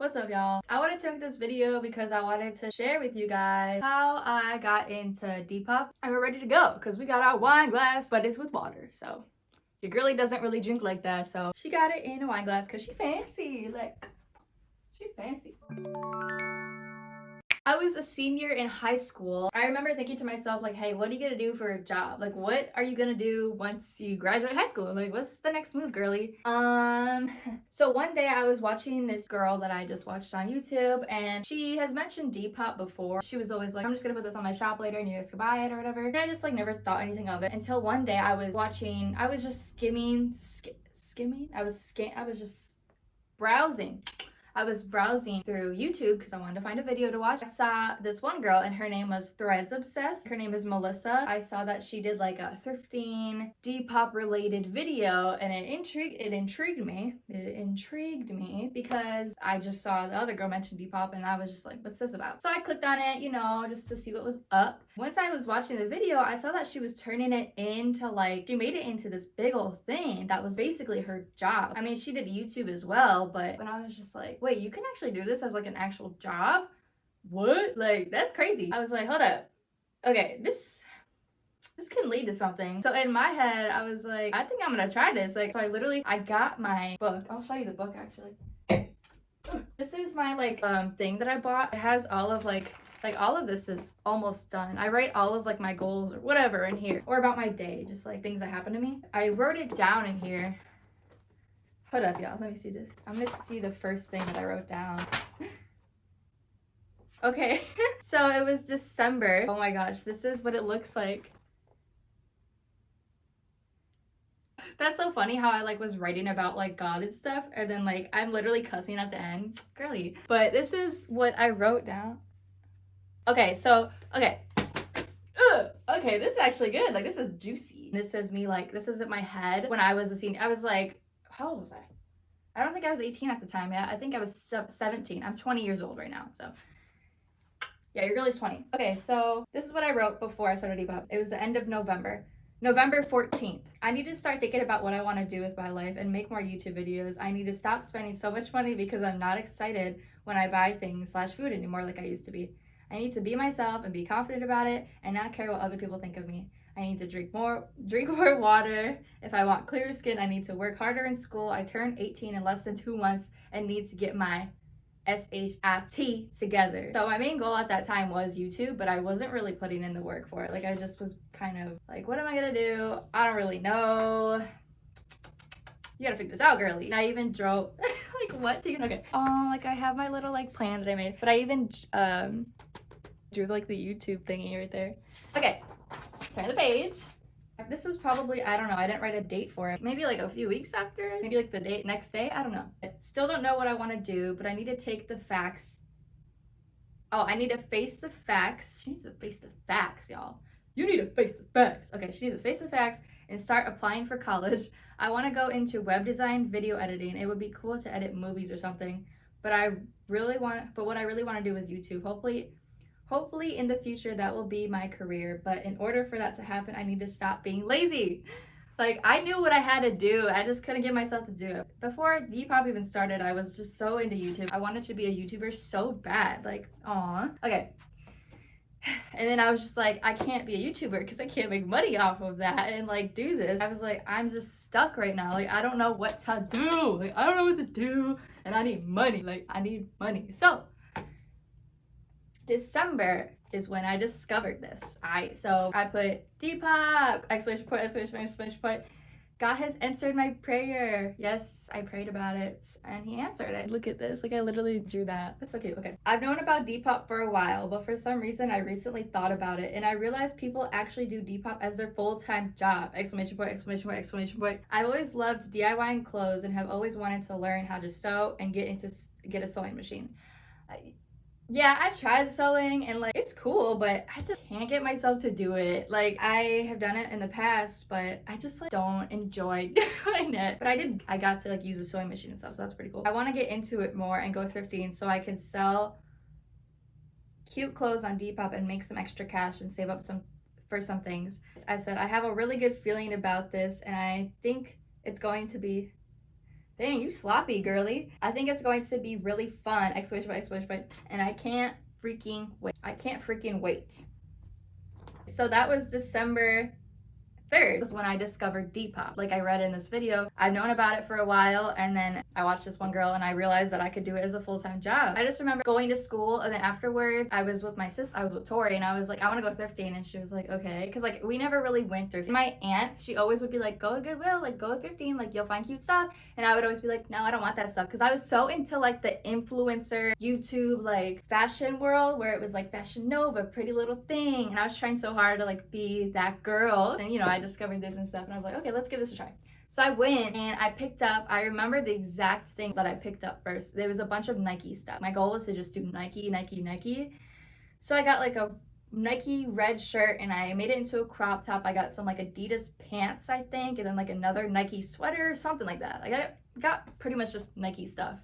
What's up, y'all? I wanted to make this video because I wanted to share with you guys how I got into Depop. And we're ready to go because we got our wine glass, but it's with water. So your girly doesn't really drink like that, so she got it in a wine glass because she fancy. Like, she fancy. I was a senior in high school. I remember thinking to myself, like, hey, what are you gonna do for a job? Like, what are you gonna do once you graduate high school? Like, what's the next move, girly? So one day I was watching this girl that I just watched on YouTube, and she has mentioned Depop before. She was always like, I'm just gonna put this on my shop later and you guys can buy it or whatever. And I just like never thought anything of it until one day I was watching, I was just skimming. I was just browsing. I was browsing through YouTube because I wanted to find a video to watch. I saw this one girl and her name was Threads Obsessed. Her name is Melissa. I saw that she did like a thrifting, Depop related video, and it intrigued me because I just saw the other girl mention Depop and I was just like, what's this about? So I clicked on it, you know, just to see what was up. Once I was watching the video, I saw that she was turning it into like, she made it into this big old thing that was basically her job. I mean, she did YouTube as well, but when I was just like, wait, you can actually do this as like an actual job? What? Like, that's crazy. I was like, hold up. Okay, this can lead to something. So in my head, I was like, I think I'm gonna try this. Like, so I got my book. I'll show you the book actually. This is my like thing that I bought. It has all of like all of this is almost done. I write all of like my goals or whatever in here, or about my day, just like things that happen to me. I wrote it down in here. Hold up, y'all. Let me see this. I'm gonna see the first thing that I wrote down. Okay, so it was December. Oh my gosh, this is what it looks like. That's so funny how I like was writing about like God and stuff, and then like I'm literally cussing at the end. Girly. But this is what I wrote down. Okay, so, okay. Okay, this is actually good. Like, this is juicy. This is me, like, this is in my head. When I was a senior, I was like, how old was I? I don't think I was 18 at the time yet. I think I was 17. I'm 20 years old right now, so. Yeah, your girl's 20. Okay, so this is what I wrote before I started Depop. It was the end of November. November 14th. I need to start thinking about what I want to do with my life and make more YouTube videos. I need to stop spending so much money because I'm not excited when I buy things / food anymore like I used to be. I need to be myself and be confident about it and not care what other people think of me. I need to drink more water. If I want clearer skin, I need to work harder in school. I turned 18 in less than 2 months and need to get my SHIT together. So my main goal at that time was YouTube, but I wasn't really putting in the work for it. Like, I just was kind of like, what am I gonna do? I don't really know. You gotta figure this out, girly. I even drove like, what? Okay. Oh, like I have my little like plan that I made, but I even drew like the YouTube thingy right there. Okay, turn the page. This was probably, I don't know, I didn't write a date for it. Maybe like a few weeks after, maybe like the next day, I don't know. I still don't know what I want to do, but I need to take the facts. Oh, I need to face the facts. She needs to face the facts, y'all. You need to face the facts. Okay, she needs to face the facts and start applying for college. I want to go into web design, video editing. It would be cool to edit movies or something, but what I really want to do is YouTube. Hopefully in the future that will be my career, but in order for that to happen, I need to stop being lazy. Like, I knew what I had to do, I just couldn't get myself to do it. Before Depop even started, I was just so into YouTube. I wanted to be a YouTuber so bad, like, aw. Okay. And then I was just like, I can't be a YouTuber because I can't make money off of that and like do this. I was like, I'm just stuck right now. Like, I don't know what to do. Like, I don't know what to do, and I need money. Like, I need money. So December is when I discovered this. I put Depop, exclamation point. God has answered my prayer. Yes, I prayed about it and he answered it. Look at this, like I literally drew that. That's so cute. Okay. I've known about Depop for a while, but for some reason I recently thought about it and I realized people actually do Depop as their full-time job. Exclamation point. I've always loved DIYing clothes and have always wanted to learn how to sew and get a sewing machine. Yeah, I tried sewing and like it's cool, but I just can't get myself to do it. Like, I have done it in the past, but I just like don't enjoy doing it. But I got to like use a sewing machine and stuff, so that's pretty cool. I want to get into it more and go thrifting so I can sell cute clothes on Depop and make some extra cash and save up for some things. I said I have a really good feeling about this and I think it's going to be Dang, you sloppy, girly. I think it's going to be really fun. Exclamation, and I can't freaking wait. I can't freaking wait. So that was December 3rd was when I discovered Depop. Like I read in this video, I've known about it for a while, and then I watched this one girl and I realized that I could do it as a full-time job. I just remember going to school, and then afterwards I was with my sister, I was with Tori, and I was like, I want to go thrifting, and she was like, okay, because like we never really went thrifting. My aunt, she always would be like, go to Goodwill, like go thrifting, like you'll find cute stuff, and I would always be like, no, I don't want that stuff, because I was so into like the influencer YouTube like fashion world where it was like Fashion Nova, Pretty Little Thing, and I was trying so hard to like be that girl, and you know I discovered this and stuff, and I was like, okay, let's give this a try. So I went and I picked up, I remember the exact thing that I picked up first. There was a bunch of Nike stuff. My goal was to just do Nike. So I got like a Nike red shirt and I made it into a crop top. I got some like Adidas pants, I think, and then like another Nike sweater or something like that. Like I got pretty much just Nike stuff.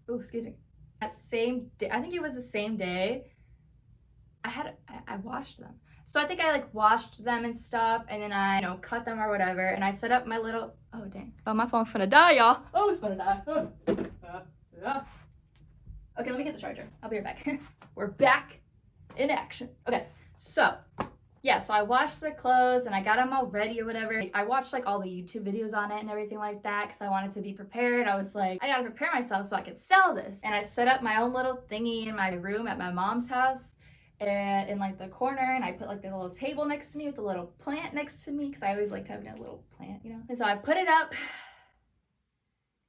Oh, excuse me. That same day, I think it was the same day, I washed them. So I think I like washed them and stuff, and then I, you know, cut them or whatever, and I set up my little, oh dang. Oh, my phone's finna die, y'all. Oh, it's finna die. Okay, let me get the charger. I'll be right back. We're back in action. Okay, so yeah, so I washed the clothes and I got them all ready or whatever. I watched like all the YouTube videos on it and everything like that because I wanted to be prepared. I was like, I gotta prepare myself so I could sell this. And I set up my own little thingy in my room at my mom's house, and in like the corner, and I put like the little table next to me with a little plant next to me because I always liked having a little plant, you know. And so I put it up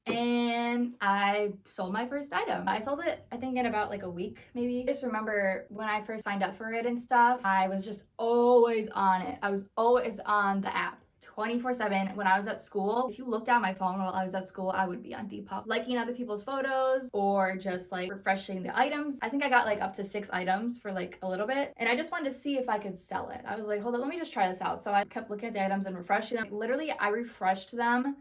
and I sold my first item. I sold it, I think, in about like a week, maybe. I just remember when I first signed up for it and stuff, I was just always on it. I was always on the app 24/7 when I was at school. If you looked at my phone while I was at school, I would be on Depop, liking other people's photos or just like refreshing the items. I think I got like up to 6 items for like a little bit, and I just wanted to see if I could sell it. I was like, hold on, let me just try this out. So I kept looking at the items and refreshing them. Literally, I refreshed them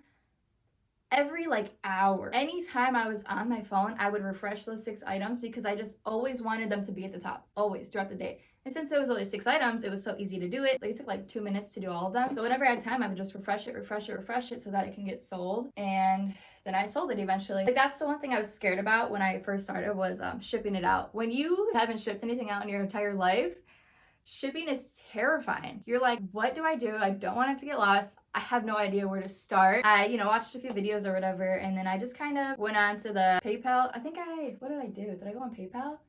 every like hour. Anytime I was on my phone, I would refresh those 6 items because I just always wanted them to be at the top, always throughout the day. And since it was only 6 items, it was so easy to do it. Like it took like 2 minutes to do all of them. So whenever I had time, I would just refresh it so that it can get sold. And then I sold it eventually. Like that's the one thing I was scared about when I first started was shipping it out. When you haven't shipped anything out in your entire life, shipping is terrifying. You're like, what do? I don't want it to get lost. I have no idea where to start. I, you know, watched a few videos or whatever, and then I just kind of went on to the PayPal. What did I do? Did I go on PayPal?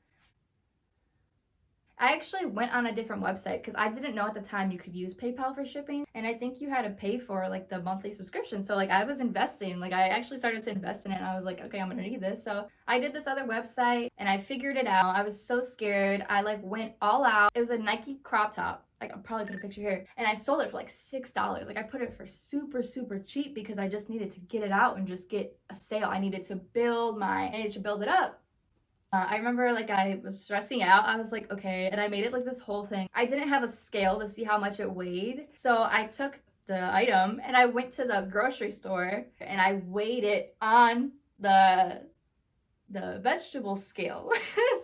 I actually went on a different website because I didn't know at the time you could use PayPal for shipping, and I think you had to pay for like the monthly subscription. So like I was investing, like I actually started to invest in it, and I was like, okay, I'm gonna need this. So I did this other website and I figured it out. I was so scared. I like went all out. It was a Nike crop top. Like I'll probably put a picture here, and I sold it for like $6. Like I put it for super cheap because I just needed to get it out and just get a sale. I needed to build it up. I remember like I was stressing out. I was like, okay, and I made it like this whole thing. I didn't have a scale to see how much it weighed. So I took the item and I went to the grocery store and I weighed it on the vegetable scale.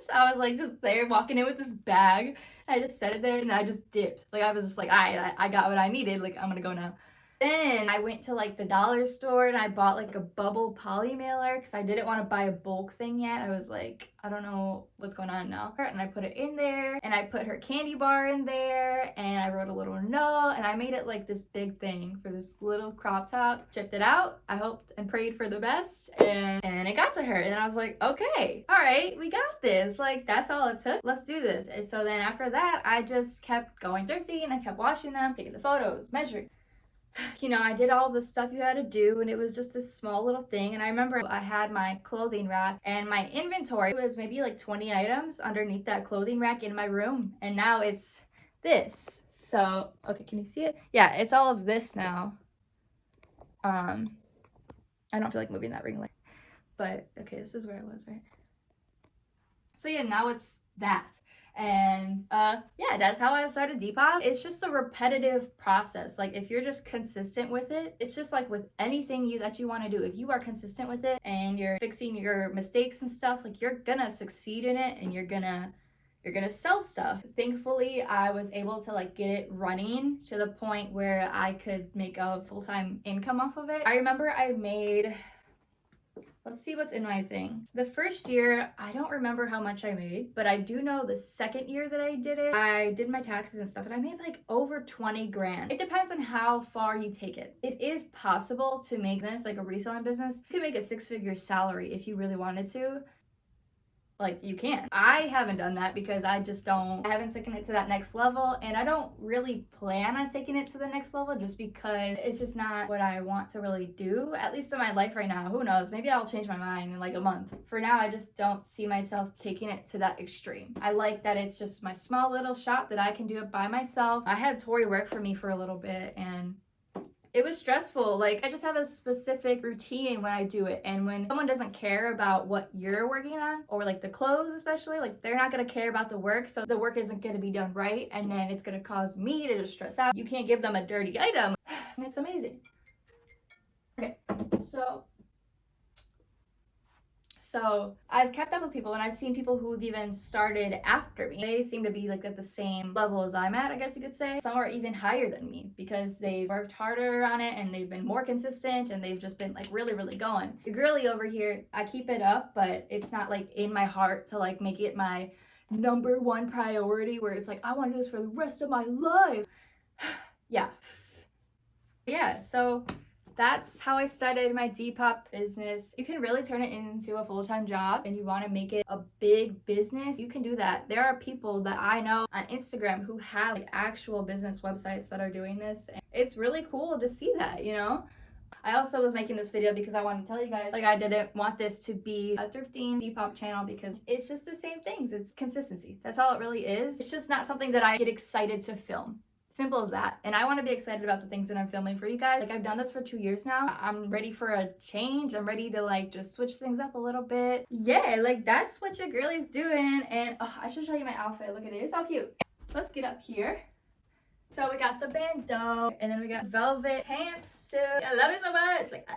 So I was like just there walking in with this bag. I just set it there and I just dipped. Like I was just like, all right, I got what I needed. Like I'm gonna go now. Then I went to like the dollar store and I bought like a bubble poly mailer because I didn't want to buy a bulk thing yet. I was like, I don't know what's going on now. And I put it in there and I put her candy bar in there and I wrote a little note and I made it like this big thing for this little crop top. Shipped it out. I hoped and prayed for the best, and it got to her, and I was like, okay, all right, we got this. Like that's all it took. Let's do this. And so then after that, I just kept going thrifty and I kept washing them, taking the photos, measuring. You know, I did all the stuff you had to do, and it was just a small little thing. And I remember I had my clothing rack, and my inventory was maybe like 20 items underneath that clothing rack in my room, and now it's this. So okay, can you see it? Yeah, it's all of this now. I don't feel like moving that ring light, but okay, this is where I was, right? So yeah, now it's that. And yeah, that's how I started Depop. It's just a repetitive process. Like if you're just consistent with it, it's just like with anything that you want to do. If you are consistent with it and you're fixing your mistakes and stuff, like you're gonna succeed in it and you're gonna you're gonna sell stuff. Thankfully, I was able to like get it running to the point where I could make a full-time income off of it. I remember I made, let's see what's in my thing. The first year, I don't remember how much I made, but I do know the second year that I did it, I did my taxes and stuff, and I made like over 20 grand. It depends on how far you take it. It is possible to make this, like a reselling business. You could make a 6-figure salary if you really wanted to. Like, you can. I haven't done that because I haven't taken it to that next level, and I don't really plan on taking it to the next level just because it's just not what I want to really do, at least in my life right now. Who knows? Maybe I'll change my mind in like a month. For now, I just don't see myself taking it to that extreme. I like that it's just my small little shop that I can do it by myself. I had Tori work for me for a little bit, and it was stressful. Like, I just have a specific routine when I do it. And when someone doesn't care about what you're working on, or like the clothes especially, like they're not gonna care about the work. So the work isn't gonna be done right. And then it's gonna cause me to just stress out. You can't give them a dirty item. And it's amazing. Okay, So I've kept up with people, and I've seen people who've even started after me. They seem to be like at the same level as I'm at, I guess you could say. Some are even higher than me because they've worked harder on it and they've been more consistent and they've just been like really, really going. The girly over here, I keep it up, but it's not like in my heart to like make it my number one priority where it's like, I want to do this for the rest of my life. Yeah, so that's how I started my Depop business. You can really turn it into a full-time job, and you want to make it a big business, you can do that. There are people that I know on Instagram who have like actual business websites that are doing this. And it's really cool to see that, you know? I also was making this video because I wanted to tell you guys, like, I didn't want this to be a thrifting Depop channel because it's just the same things. It's consistency. That's all it really is. It's just not something that I get excited to film. Simple as that. And I want to be excited about the things that I'm filming for you guys. Like, I've done this for 2 years now. I'm ready for a change. I'm ready to like just switch things up a little bit. Yeah, like that's what your girlie's doing. And oh, I should show you my outfit. Look at it. It's so cute. Let's get up here. So we got the bandeau, and then we got velvet pantsuit. I love it so much. Like,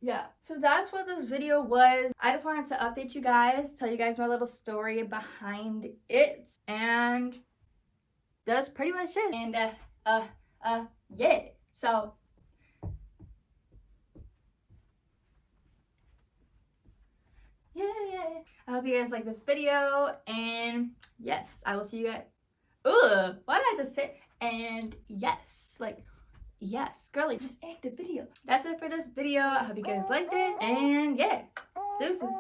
yeah, so that's what this video was. I just wanted to update you guys, tell you guys my little story behind it, and that's pretty much it. And yeah, so yeah, I hope you guys like this video, and yes, I will see you guys. Ugh, why did I just say and yes, like yes, girly, just end the video. That's it for this video. I hope you guys liked it, and yeah, deuces.